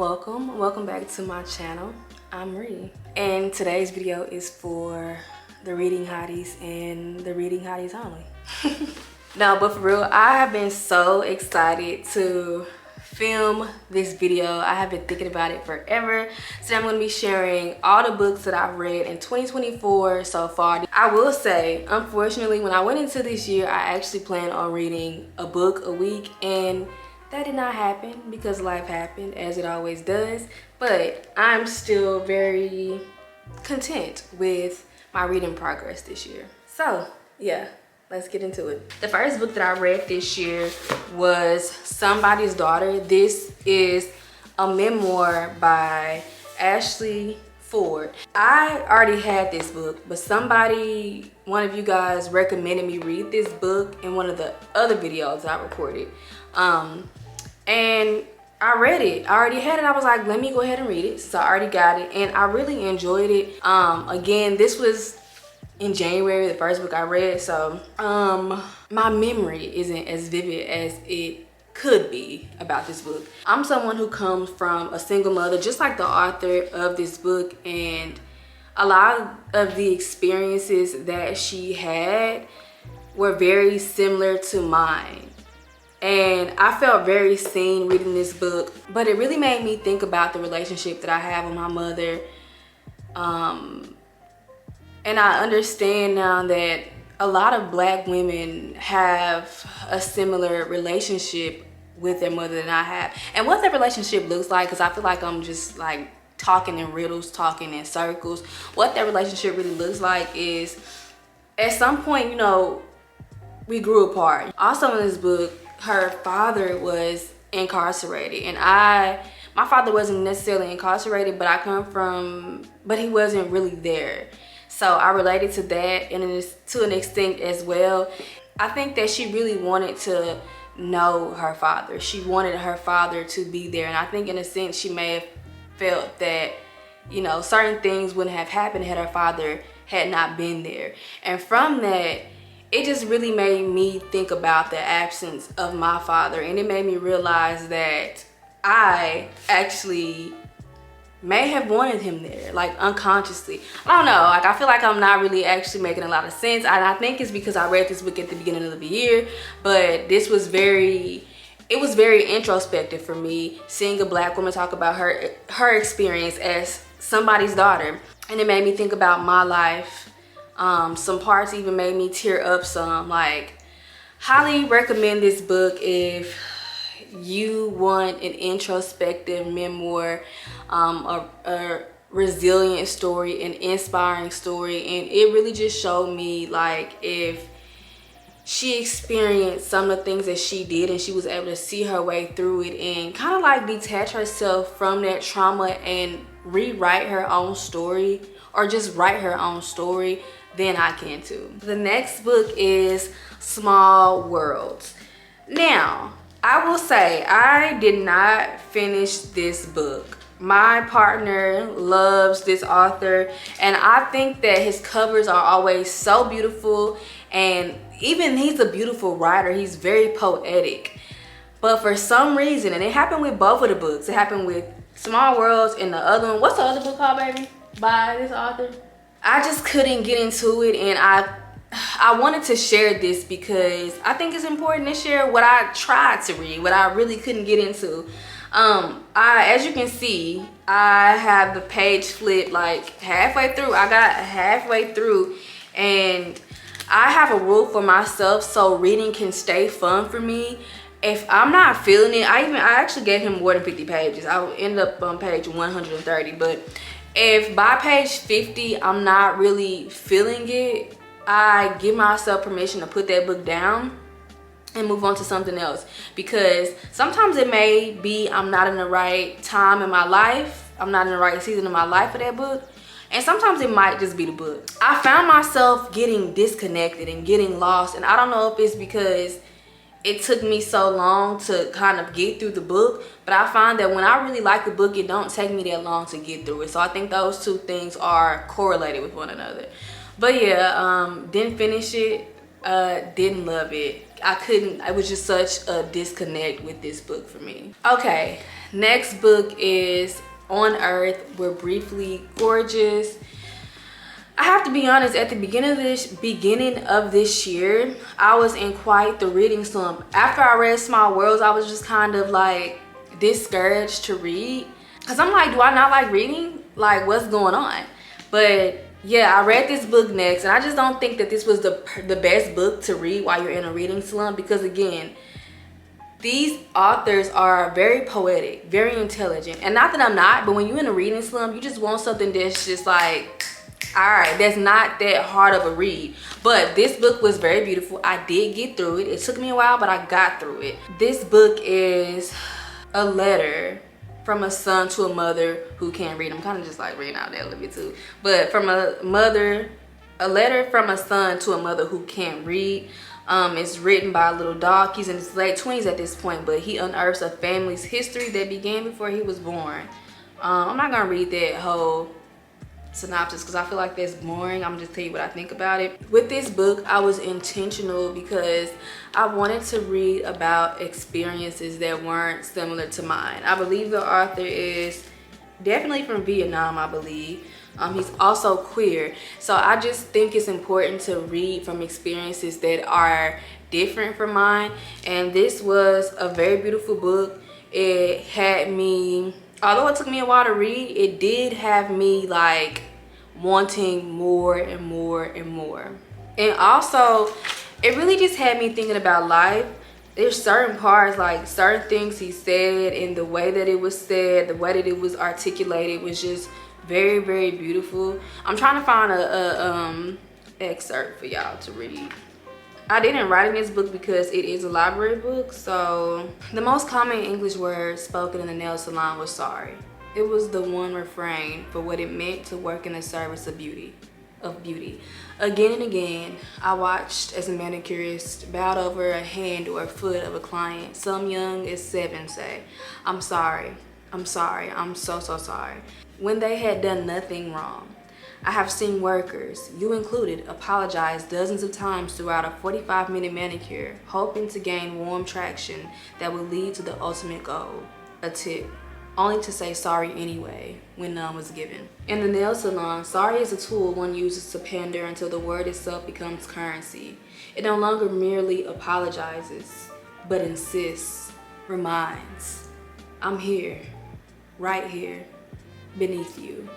welcome back to my channel. I'm Ree, and today's video is for the reading hotties and the reading hotties only. No, but for real, I have been so excited to film this video. I have been thinking about it forever. So I'm going to be sharing all the books that I've read in 2024 so far. I will say, unfortunately, when I went into this year, I actually planned on reading a book a week, and that did not happen because life happened, as it always does. But I'm still very content with my reading progress this year. So yeah, let's get into it. The first book that I read this year was Somebody's Daughter. This is a memoir by Ashley Ford. I already had this book, but one of you guys recommended me read this book in one of the other videos I recorded. And I read it. I already had it. I was like, let me go ahead and read it. So I already got it, and I really enjoyed it. Again, this was in January, the first book I read, so my memory isn't as vivid as it could be about this book. I'm someone who comes from a single mother, just like the author of this book, and a lot of the experiences that she had were very similar to mine. And I felt very seen reading this book, but it really made me think about the relationship that I have with my mother. And I understand now that a lot of Black women have a similar relationship with their mother than I have. And what that relationship looks like, because I feel like I'm just like talking in riddles, talking in circles. What that relationship really looks like is, at some point, you know, we grew apart. Also in this book, her father was incarcerated, and my father wasn't necessarily incarcerated, but he wasn't really there. So I related to that, and to an extent as well. I think that she really wanted to know her father. She wanted her father to be there, and I think in a sense she may have felt that, you know, certain things wouldn't have happened had her father had not been there. And from that, it just really made me think about the absence of my father, and it made me realize that I actually may have wanted him there, like unconsciously. I don't know, like I feel like I'm not really actually making a lot of sense, and I think it's because I read this book at the beginning of the year, but it was very introspective for me, seeing a Black woman talk about her experience as somebody's daughter, and it made me think about my life. Some parts even made me tear up some. Like, highly recommend this book if you want an introspective memoir, a resilient story, an inspiring story. And it really just showed me, like, if she experienced some of the things that she did and she was able to see her way through it and kind of like detach herself from that trauma and rewrite her own story, or just write her own story, then I can too. The next book is Small Worlds. Now, I will say I did not finish this book. My partner loves this author, and I think that his covers are always so beautiful, and even he's a beautiful writer. He's very poetic. But for some reason, and it happened with both of the books, it happened with Small Worlds and the other one, what's the other book called, baby, by this author? I just couldn't get into it, and I wanted to share this because I think it's important to share what I tried to read, what I really couldn't get into. As you can see, I have the page flipped like halfway through. I got halfway through, and I have a rule for myself so reading can stay fun for me. If I'm not feeling it, I actually gave him more than 50 pages. I will end up on page 130, but if by page 50 I'm not really feeling it, I give myself permission to put that book down and move on to something else, because sometimes it may be I'm not in the right time in my life, I'm not in the right season of my life for that book, and sometimes it might just be the book. I found myself getting disconnected and getting lost, and I don't know if it's because it took me so long to kind of get through the book, but I find that when I really like the book, it don't take me that long to get through it. So I think those two things are correlated with one another. But yeah, didn't finish it, didn't love it. I couldn't, it was just such a disconnect with this book for me. Okay, next book is On Earth, We're Briefly Gorgeous. I have to be honest, at the beginning of this year, I was in quite the reading slump. After I read Small Worlds, I was just kind of like discouraged to read. Cause I'm like, do I not like reading? Like, what's going on? But yeah, I read this book next, and I just don't think that this was the best book to read while you're in a reading slump, because again, these authors are very poetic, very intelligent. And not that I'm not, but when you're in a reading slump, you just want something that's just like, all right, that's not that hard of a read. But this book was very beautiful. I did get through it. It took me a while, but I got through it. This book is a letter from a son to a mother who can't read. I'm kind of just like reading out that a little bit too. But from a letter from a son to a mother who can't read. It's written by a little dog. He's in his late 20s at this point, but he unearths a family's history that began before he was born. I'm not gonna read that whole synopsis because I feel like that's boring. I'm just tell you what I think about it. With this book, I was intentional because I wanted to read about experiences that weren't similar to mine. I believe the author is definitely from Vietnam, I believe. He's also queer, so I just think it's important to read from experiences that are different from mine. And this was a very beautiful book. It had me, although it took me a while to read, it did have me like wanting more and more and more. And also, it really just had me thinking about life. There's certain parts, like certain things he said, and the way that it was said, the way that it was articulated was just very, very beautiful. I'm trying to find a excerpt for y'all to read. I didn't write in this book because it is a library book. So the most common English word spoken in the nail salon was sorry. It was the one refrain for what it meant to work in the service of beauty. Again and again, I watched as a manicurist bowed over a hand or a foot of a client, some young as 7, say, I'm sorry, I'm sorry, I'm so sorry, when they had done nothing wrong. I have seen workers, you included, apologize dozens of times throughout a 45-minute manicure, hoping to gain warm traction that would lead to the ultimate goal, a tip, only to say sorry anyway when none was given. In the nail salon, sorry is a tool one uses to pander until the word itself becomes currency. It no longer merely apologizes, but insists, reminds, I'm here, right here, beneath you.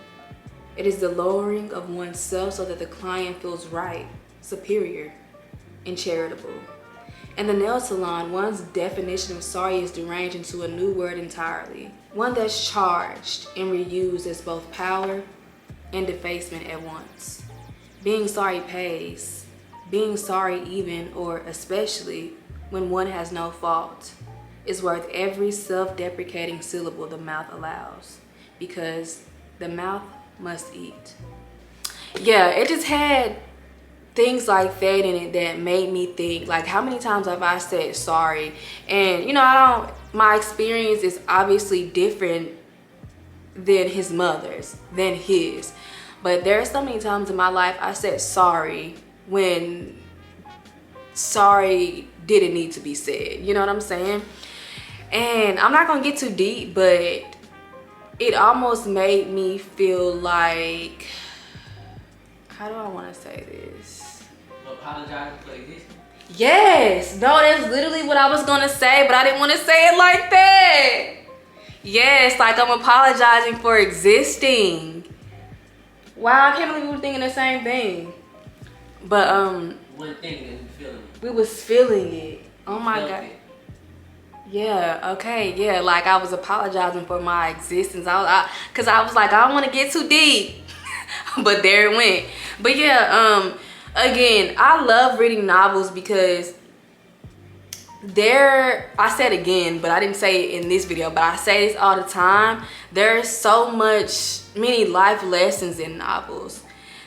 It is the lowering of oneself so that the client feels right, superior, and charitable. In the nail salon, one's definition of sorry is deranged into a new word entirely, one that's charged and reused as both power and defacement at once. Being sorry pays. Being sorry even or especially when one has no fault is worth every self-deprecating syllable the mouth allows, because the mouth must eat. Yeah, it just had things like that in it that made me think, like, how many times have I said sorry? And you know, my experience is obviously different than his mother's, than his. But there are so many times in my life I said sorry when sorry didn't need to be said. You know what I'm saying? And I'm not gonna get too deep, but it almost made me feel like, how do I want to say this? Apologize for existing? Yes, no, that's literally what I was gonna say, but I didn't want to say it like that. Yes, like I'm apologizing for existing. Wow, I can't believe we were thinking the same thing. But One thing that we feeling it. we was feeling it. Oh my Felt God. it. Yeah, okay, yeah, like I was apologizing for my existence. Cause I was like, I don't want to get too deep. But there it went. But yeah, again, I love reading novels because I said again, but I didn't say it in this video, but I say this all the time. There's so many life lessons in novels.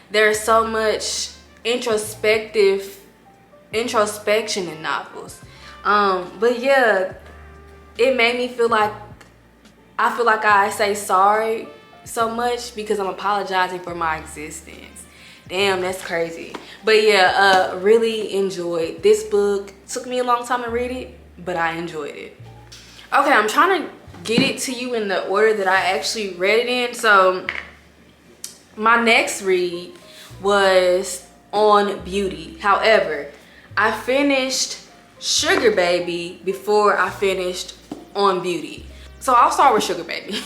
There's so much introspection in novels. But yeah, it made me feel like I say sorry so much because I'm apologizing for my existence. Damn, that's crazy. But yeah, really enjoyed this book. Took me a long time to read it, but I enjoyed it. Okay, I'm trying to get it to you in the order that I actually read it in. So my next read was on beauty. However, I finished Sugar Baby before I finished on beauty. So I'll start with Sugar Baby.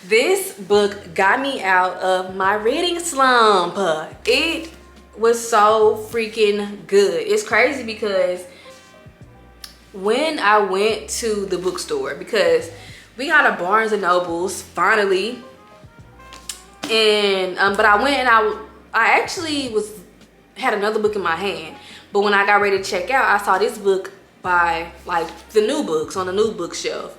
This book got me out of my reading slump. It was so freaking good. It's crazy because when I went to the bookstore, because we got a Barnes and Nobles finally, and but I went and I actually had another book in my hand, but when I got ready to check out, I saw this book by like the new books on the new bookshelf.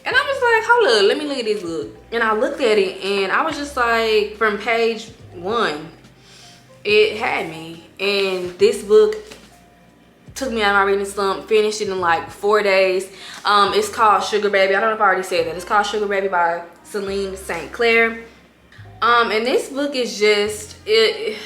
And I was like, hold up, let me look at this book. And I looked at it and I was just like, from page 1, it had me. And this book took me out of my reading slump, finished it in like 4 days. It's called Sugar Baby. I don't know if I already said that. It's called Sugar Baby by Celine St. Clair. And this book is just, okay,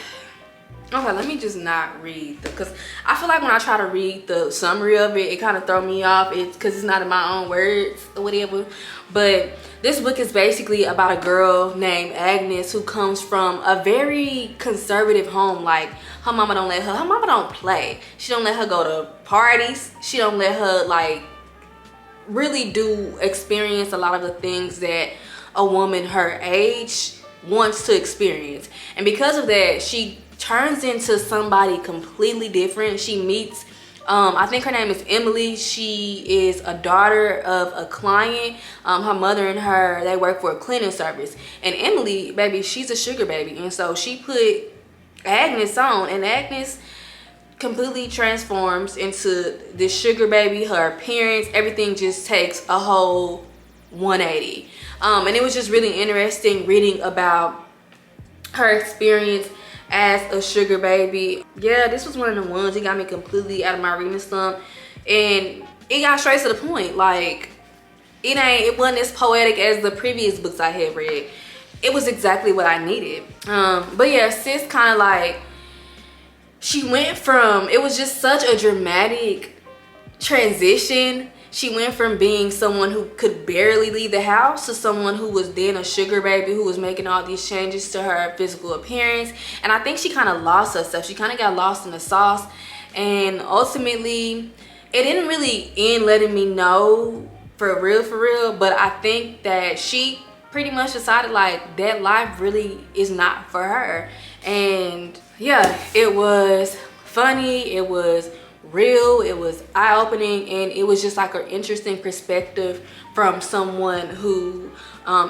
let me just not read because I feel like when I try to read the summary of it, it kind of throw me off. It's because it's not in my own words or whatever. But this book is basically about a girl named Agnes who comes from a very conservative home. Like her mama don't play. She don't let her go to parties. She don't let her like really do experience a lot of the things that a woman her age wants to experience. And because of that, she turns into somebody completely different. She meets I think her name is Emily. She is a daughter of a client. Her mother and her, they work for a cleaning service. And Emily, baby, she's a sugar baby. And so she put Agnes on, and Agnes completely transforms into this sugar baby. Her appearance, everything just takes a whole 180. And it was just really interesting reading about her experience as a sugar baby. Yeah, this was one of the ones. It got me completely out of my reading slump, and it got straight to the point. Like it wasn't as poetic as the previous books I had read. It was exactly what I needed. But yeah, sis kind of like, she went from, it was just such a dramatic transition. She went from being someone who could barely leave the house to someone who was then a sugar baby who was making all these changes to her physical appearance. And I think she kind of lost herself. She kind of got lost in the sauce. And ultimately, it didn't really end letting me know for real. But I think that she pretty much decided like that life really is not for her. And yeah, it was funny. It was real, it was eye-opening, and it was just like an interesting perspective from someone who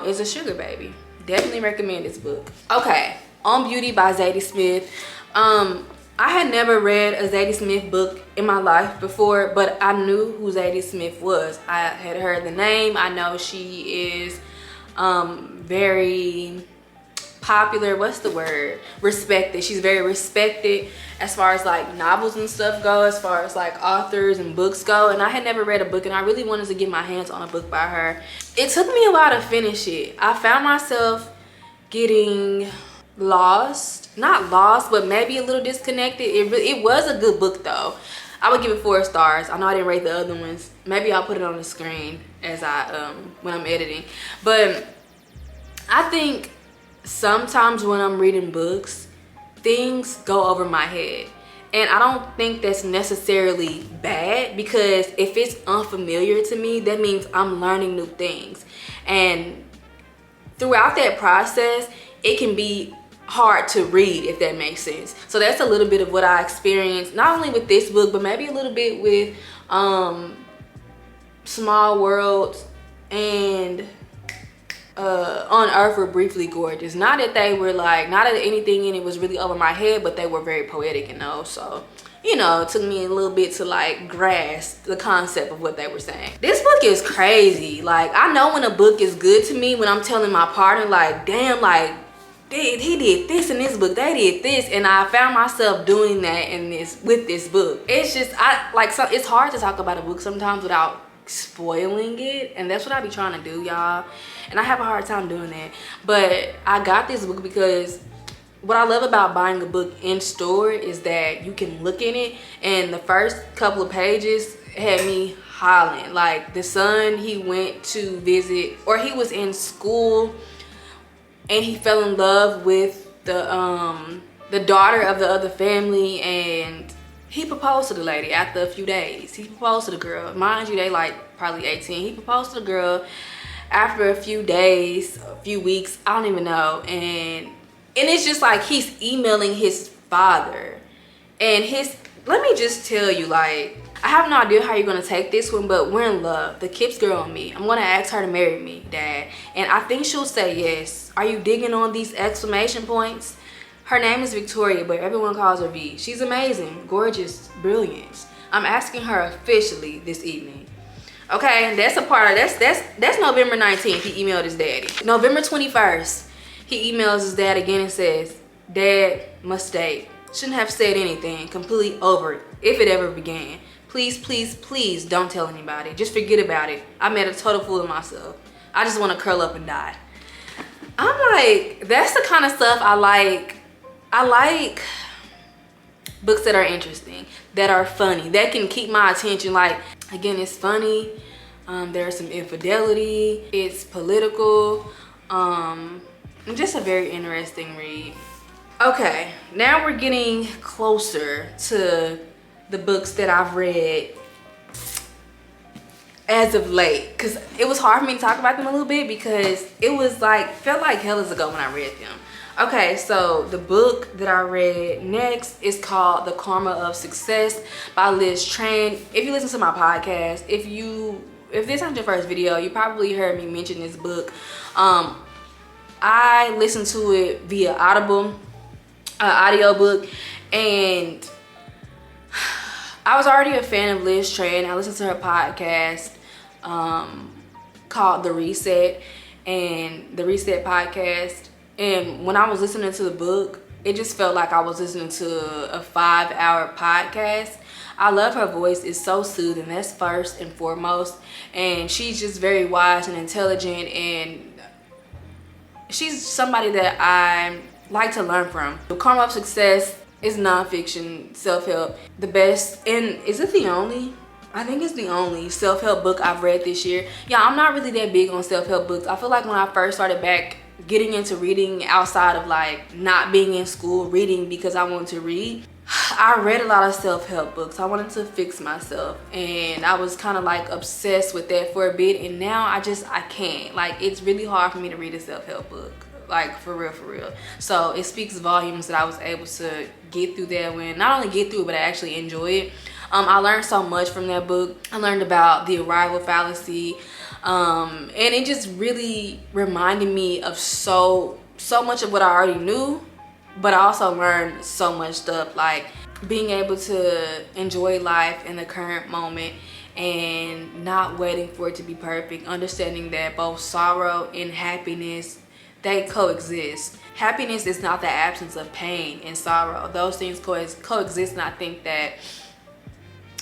is a sugar baby. Definitely recommend this book. Okay, On Beauty by Zadie Smith. I had never read a Zadie Smith book in my life before, but I knew who Zadie Smith was. I had heard the name. I know she is very popular, what's the word, respected. She's very respected as far as like novels and stuff go, as far as like authors and books go. And I had never read a book, and I really wanted to get my hands on a book by her. It took me a while to finish it. I found myself getting lost, not lost, but maybe a little disconnected. It was a good book though. I would give it 4 stars. I know I didn't rate the other ones. Maybe I'll put it on the screen as I when I'm editing. But I think sometimes when I'm reading books, things go over my head, and I don't think that's necessarily bad, because if it's unfamiliar to me, that means I'm learning new things. And throughout that process, it can be hard to read, if that makes sense. So that's a little bit of what I experienced, not only with this book, but maybe a little bit with Small Worlds and On Earth We're Briefly Gorgeous. Not that they were like, not that anything in it was really over my head, but they were very poetic, you know. So, you know, it took me a little bit to like grasp the concept of what they were saying. This book is crazy. Like, I know when a book is good to me when I'm telling my partner like, damn, like he did this in this book, they did this, and I found myself doing that with this book. It's just, it's hard to talk about a book sometimes without spoiling it, and that's what I be trying to do, y'all, and I have a hard time doing that. But I got this book because what I love about buying a book in store is that you can look in it, and the first couple of pages had me hollering. Like, the son he went to visit, or he was in school and he fell in love with the daughter of the other family, and he proposed to the lady after a few days. He proposed to the girl. Mind you, they like probably 18. He proposed to the girl after a few days, a few weeks, I don't even know. And it's just like he's emailing his father. And let me just tell you, like, I have no idea how you're gonna take this one, but we're in love. The Kip's girl and me. I'm gonna ask her to marry me, Dad. And I think she'll say yes. Are you digging on these exclamation points? Her name is Victoria, but everyone calls her V. She's amazing, gorgeous, brilliant. I'm asking her officially this evening. Okay, and that's a part of that's November 19th. He emailed his daddy. November 21st, he emails his dad again and says, Dad, must date. Shouldn't have said anything. Completely over it, if it ever began. Please, please, please don't tell anybody. Just forget about it. I made a total fool of myself. I just want to curl up and die. I'm like, that's the kind of stuff I like. I like books that are interesting, that are funny, that can keep my attention. Like, again, it's funny. There's some infidelity. It's political. Just a very interesting read. Okay, now we're getting closer to the books that I've read as of late, because it was hard for me to talk about them a little bit because it was like, felt like hell ago when I read them. Okay, so the book that I read next is called The Karma of Success by Liz Tran. If you listen to my podcast, if this is your first video, you probably heard me mention this book. I listened to it via Audible, audiobook, and I was already a fan of Liz Tran. I listened to her podcast called The Reset and The Reset podcast. And when I was listening to the book, it just felt like I was listening to a 5-hour podcast. I love her voice. It's so soothing. That's first and foremost. And she's just very wise and intelligent. And she's somebody that I like to learn from. The Karma of Success is nonfiction, self-help. The best, and is it the only? I think it's the only self-help book I've read this year. Yeah, I'm not really that big on self-help books. I feel like when I first started back getting into reading outside of like not being in school, reading because I wanted to read, I read a lot of self-help books. I wanted to fix myself, and I was kind of like obsessed with that for a bit, and now I can't. Like, it's really hard for me to read a self-help book, like for real. So it speaks volumes that I was able to get through that, when not only get through it, but I actually enjoy it. I learned so much from that book. I learned about the arrival fallacy, and it just really reminded me of so much of what I already knew, but I also learned so much stuff, like being able to enjoy life in the current moment and not waiting for it to be perfect, understanding that both sorrow and happiness, they coexist. Happiness is not the absence of pain and sorrow. Those things coexist, and I think that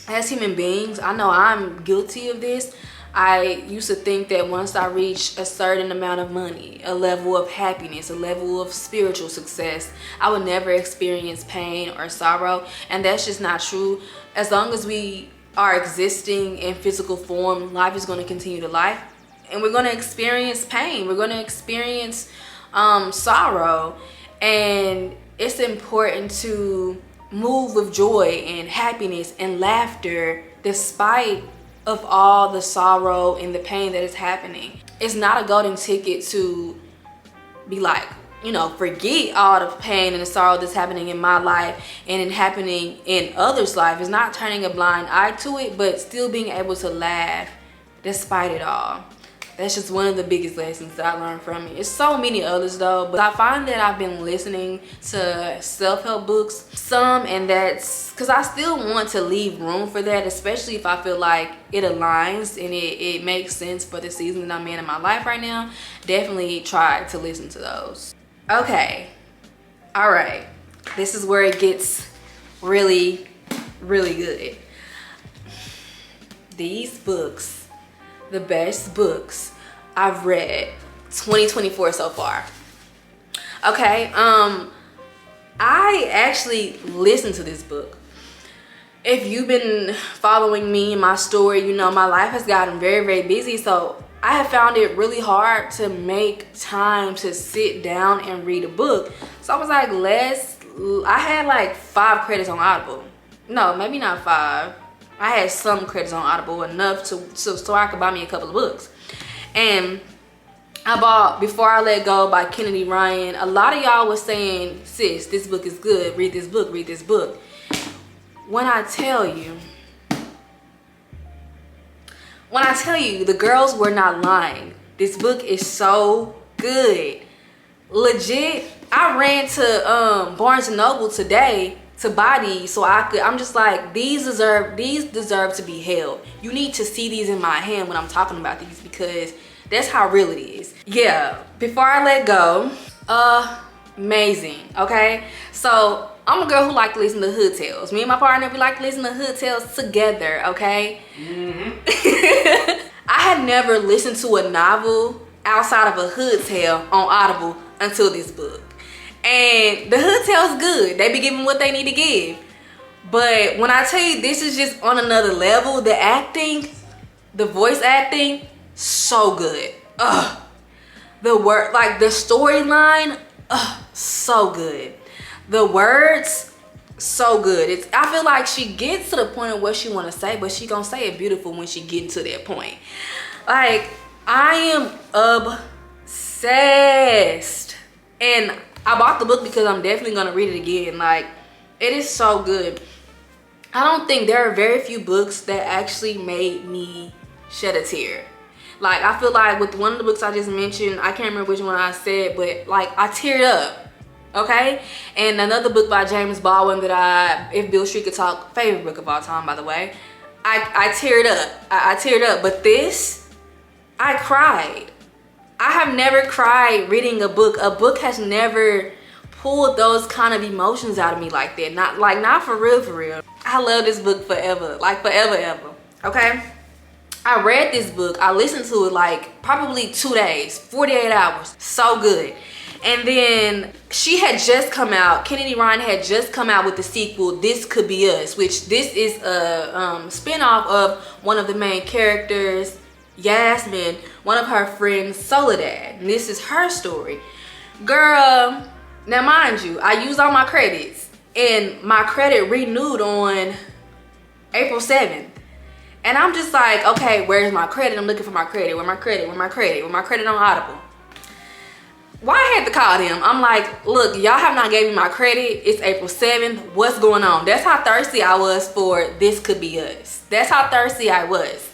as human beings, I know I'm guilty of this. I used to think that once I reached a certain amount of money, a level of happiness, a level of spiritual success, I would never experience pain or sorrow, and that's just not true. As long as we are existing in physical form, life is going to continue to life, and we're going to experience pain. We're going to experience sorrow, and it's important to move with joy and happiness and laughter despite of all the sorrow and the pain that is happening. It's not a golden ticket to be like, you know, forget all the pain and the sorrow that's happening in my life and happening in others' life. It's not turning a blind eye to it, but still being able to laugh despite it all. That's just one of the biggest lessons that I learned from it. It's so many others though, but I find that I've been listening to self-help books some, and that's because I still want to leave room for that, especially if I feel like it aligns and it makes sense for the season that I'm in my life right now. Definitely try to listen to those. Okay, all right, this is where it gets really good. These books, the best books I've read 2024 so far. Okay, I actually listened to this book. If you've been following me and my story, you know my life has gotten very, very busy. So I have found it really hard to make time to sit down and read a book. So I was like, I had like 5 credits on Audible. No, maybe not 5. I had some credits on Audible, enough so I could buy me a couple of books. And I bought Before I Let Go by Kennedy Ryan. A lot of y'all was saying, sis, this book is good. Read this book, read this book. When I tell you, the girls were not lying. This book is so good. Legit, I ran to Barnes and Noble today to buy these so I'm just like, these deserve to be held. You need to see these in my hand when I'm talking about these, because that's how real it is. Yeah, Before I Let Go, amazing, okay? So I'm a girl who like to listen to hood tales. Me and my partner, we like to listen to hood tales together, okay? I had never listened to a novel outside of a hood tale on Audible until this book. And the hood tale's good. They be giving what they need to give. But when I tell you, this is just on another level. The acting, the voice acting, so good. The word, like the storyline, so good. The words, so good. I feel like she gets to the point of what she want to say, but she gonna say it beautiful when she get to that point. Like, I am obsessed. And I bought the book because I'm definitely gonna read it again. Like, it is so good. I don't think there are very few books that actually made me shed a tear. Like, I feel like with one of the books I just mentioned, I can't remember which one I said, but like, I teared up, okay? And another book by James Baldwin that If Beale Street Could Talk, favorite book of all time, by the way, I teared up. I teared up, but this, I cried. I have never cried reading a book. A book has never pulled those kind of emotions out of me like that. Not for real, for real. I love this book forever, like forever, ever, okay? I read this book, I listened to it like probably 2 days, 48 hours, so good. And then she had just come out, Kennedy Ryan had just come out with the sequel, This Could Be Us, which this is a spinoff of one of the main characters, Yasmin, one of her friends, Soledad. And this is her story. Girl, now mind you, I used all my credits and my credit renewed on April 7th. And I'm just like, okay, where's my credit? I'm looking for my credit. Where my credit? Where my credit? Where my credit on Audible? Why I had to call them? I'm like, look, y'all have not gave me my credit. It's April 7th. What's going on? That's how thirsty I was for This Could Be Us. That's how thirsty I was.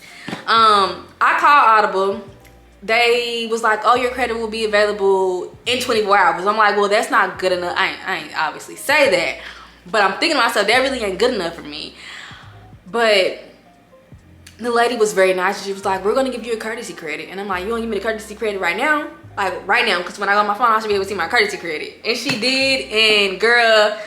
I called Audible. They was like, oh, your credit will be available in 24 hours. I'm like, well, that's not good enough. I ain't obviously say that. But I'm thinking to myself, that really ain't good enough for me. But the lady was very nice. She was like, we're going to give you a courtesy credit. And I'm like, you want to give me the courtesy credit right now? Like, right now. Because when I go on my phone, I should be able to see my courtesy credit. And she did. And girl,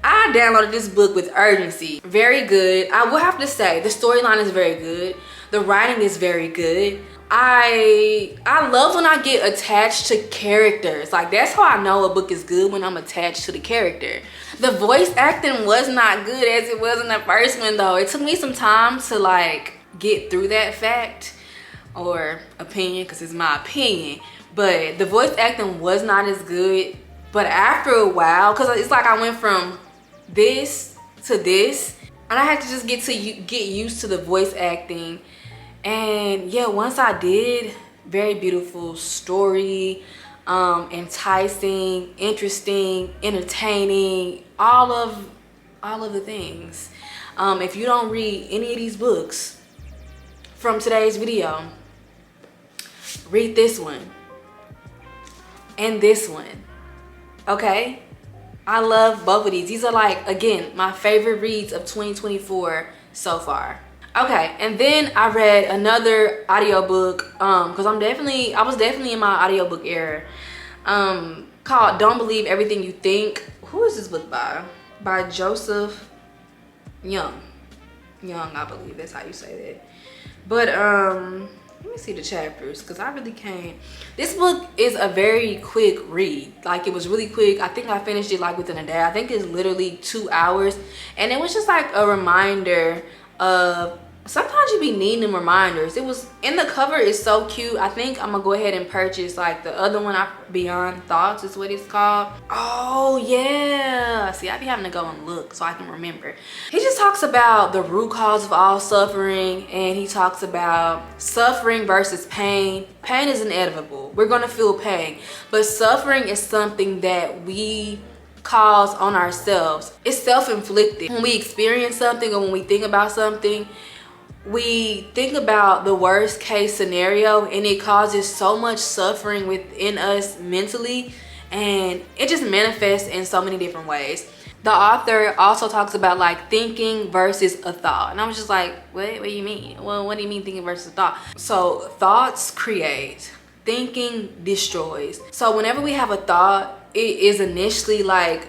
I downloaded this book with urgency. Very good. I will have to say, the storyline is very good. The writing is very good. I love when I get attached to characters. Like, that's how I know a book is good, when I'm attached to the character. The voice acting was not good as it was in the first one, though. It took me some time to like get through that fact or opinion, because it's my opinion. But the voice acting was not as good. But after a while, because it's like I went from this to this, and I had to just get used to the voice acting. And yeah, once I did, very beautiful story, enticing, interesting, entertaining, all of the things. If you don't read any of these books from today's video, read this one and this one, okay? I love both of these. These are like, again, my favorite reads of 2024 so far. Okay, and then I read another audiobook, because I was definitely in my audiobook era, called Don't Believe Everything You Think. Who is this book by? By Joseph Young, I believe that's how you say that. But let me see the chapters because I really can't. This book is a very quick read. Like, it was really quick. I think I finished it like within a day. I think it's literally 2 hours. And it was just like a reminder of, sometimes you be needing reminders. It was in the cover, is so cute. I think I'm gonna go ahead and purchase like the other one, Beyond Thoughts is what it's called. Oh yeah, see, I be having to go and look so I can remember. He just talks about the root cause of all suffering, and he talks about suffering versus pain. Pain is inevitable, we're gonna feel pain, but suffering is something that we cause on ourselves. It's self-inflicted. When we experience something or when we think about something, we think about the worst case scenario, and it causes so much suffering within us mentally, and it just manifests in so many different ways. The author also talks about like thinking versus a thought, and I was just like, what do you mean? Well, what do you mean thinking versus a thought? So thoughts create, thinking destroys. So whenever we have a thought, it is initially like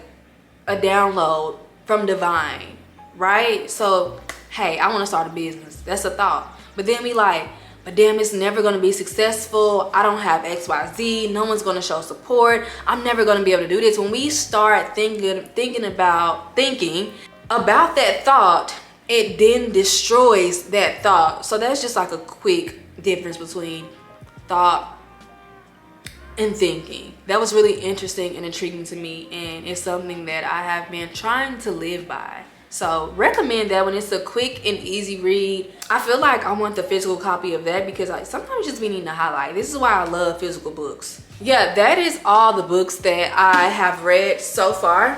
a download from divine, right? So hey, I want to start a business. That's a thought. But then we like, but damn, it's never going to be successful. I don't have XYZ. No one's going to show support. I'm never going to be able to do this. When we start thinking about that thought, it then destroys that thought. So that's just like a quick difference between thought and thinking. That was really interesting and intriguing to me, and it's something that I have been trying to live by. So recommend that when it's a quick and easy read. I feel like I want the physical copy of that because like sometimes you just be needing to highlight. This is why I love physical books. Yeah, that is all the books that I have read so far.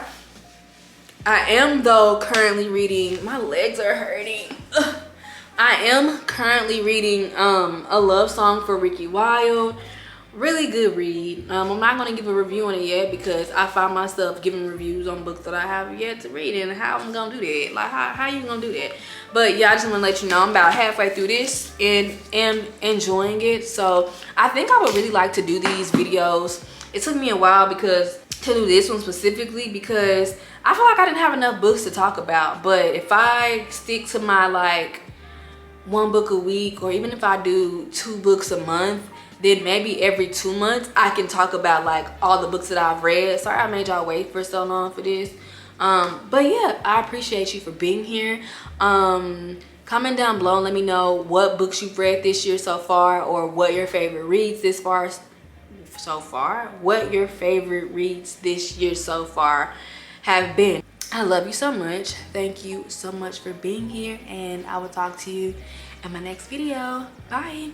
I am though currently reading, my legs are hurting. I am currently reading A Love Song for Ricky Wilde. Really good read. I'm not gonna give a review on it yet because I find myself giving reviews on books that I have yet to read, and how I'm gonna do that, like how you gonna do that? But yeah, I just want to let you know I'm about halfway through this and am enjoying it. So I think I would really like to do these videos. It took me a while to do this one specifically because I feel like I didn't have enough books to talk about. But if I stick to my like 1 book a week, or even if I do 2 books a month, then maybe every 2 months I can talk about like all the books that I've read. Sorry I made y'all wait for so long for this. But yeah, I appreciate you for being here. Comment down below and let me know what books you've read this year so far, or what your favorite reads what your favorite reads this year so far have been. I love you so much. Thank you so much for being here, and I will talk to you in my next video. Bye.